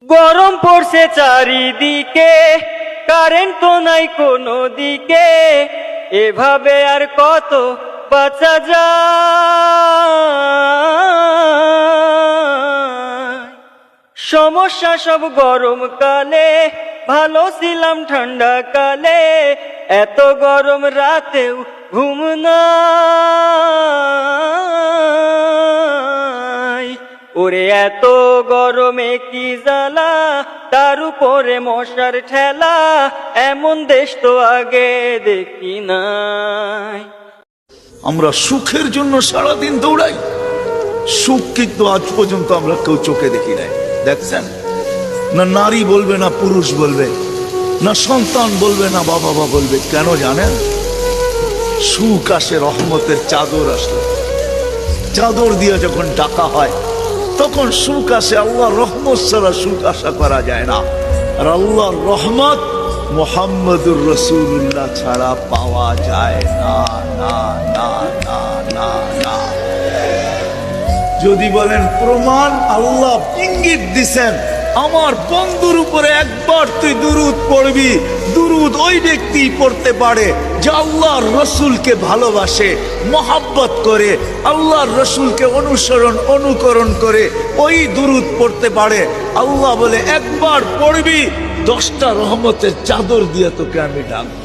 গরম পড়ছে চারিদিকে, কারেন্ট তো নাই কোনো দিকে, এভাবে আর কত বাঁচা যায়। সমস্যা সব গরমকালে, ভালো ছিলাম ঠান্ডা কালে, এত গরম রাতেও ঘুম নাই। ওরে এত গরমে কি জ্বালা, তার উপরে মশার ঠেলা, এমন দেশ তো আগে দেখি নাই। আমরা সুখের জন্য সারাদিন দৌড়াই, সুখ কিন্তু আজ পর্যন্ত আমরা কেউ চোখে দেখি নাই। দেখছেন না, নারী বলবে না পুরুষ বলবে, না সন্তান বলবে না বাবা বলবে। কেন জানেন? সুখ আসে রহমতের চাদর আসলে, চাদর দিয়ে যখন ডাকা হয় তখন সুখ আসে। আল্লাহর রহমত ছাড়া সুখ আশা করা যায় না। আর আল্লাহর রহমত মুহাম্মদুর রাসূলুল্লাহ ছাড়া পাওয়া যায় না, না না না না না। যদি বলেন প্রমাণ, আল্লাহ ইঙ্গিত দিছেন, আমার বন্ধুর উপরে একবার তুই দুরূদ পড়বি, দুরূদ ওই ব্যক্তি পড়তে পারে যে আল্লাহর রসুলকে ভালোবাসে, মহাব্বত করে, আল্লাহর রসুলকে অনুকরণ করে ওই দুরূদ পড়তে পারে। আল্লাহ বলে একবার পড়বি, 10টা রহমতের চাদর দিয়ে তোকে আমি ডাকবো।